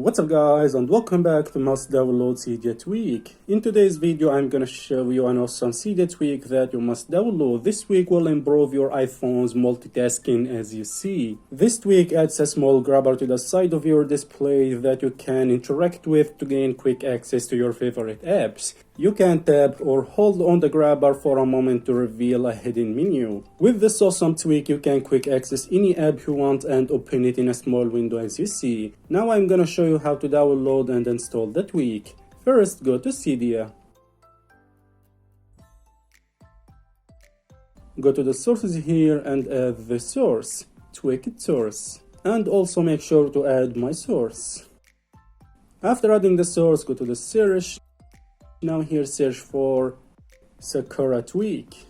What's up guys, and welcome back to Must Download Cydia Tweak. In today's video I'm gonna show you an awesome Cydia tweak that you must download. This tweak will improve your iPhone's multitasking as you see. This tweak adds a small grabber to the side of your display that you can interact with to gain quick access to your favorite apps. You can tap or hold on the grabber for a moment to reveal a hidden menu. With this awesome tweak, you can quick access any app you want and open it in a small window as you see. Now I'm gonna show you how to download and install the tweak. First, go to Cydia. Go to the sources here and add the source, tweak it source. And also make sure to add my source. After adding the source, go to the search. Now here search for Sakura tweak.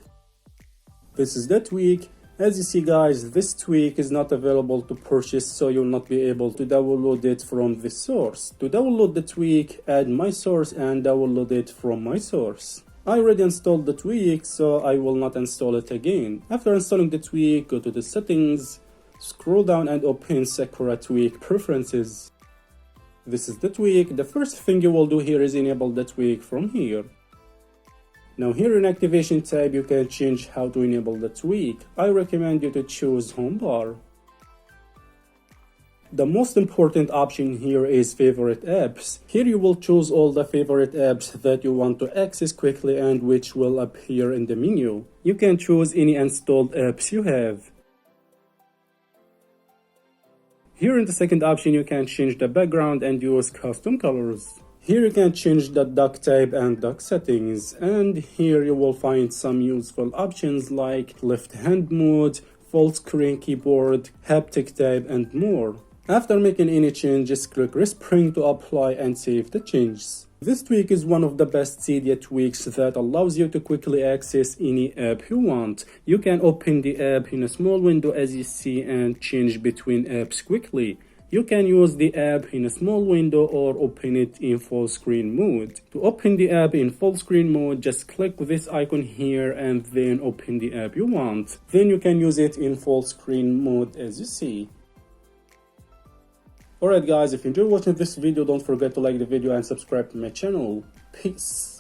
This is the tweak. As you see guys, this tweak is not available to purchase, so you'll not be able to download it from the source. To download the tweak, add my source and download it from my source. I already installed the tweak, so I will not install it again. After installing the tweak, go to the settings, scroll down and open Sakura tweak preferences. This is the tweak. The first thing you will do here is enable the tweak from here. Now here in activation tab, you can change how to enable the tweak. I recommend you to choose home bar. The most important option here is favorite apps. Here you will choose all the favorite apps that you want to access quickly and which will appear in the menu. You can choose any installed apps you have. Here in the second option, you can change the background and use custom colors. Here you can change the dock type and dock settings, and here you will find some useful options like left hand mode, full screen keyboard, haptic type and more. After making any changes, click respring to apply and save the changes. This tweak is one of the best Cydia tweaks that allows you to quickly access any app you want. You can open the app in a small window as you see and change between apps quickly. You can use the app in a small window or open it in full screen mode. To open the app in full screen mode, just click this icon here and then open the app you want. Then you can use it in full screen mode as you see. Alright guys, if you enjoyed watching this video, don't forget to like the video and subscribe to my channel. Peace.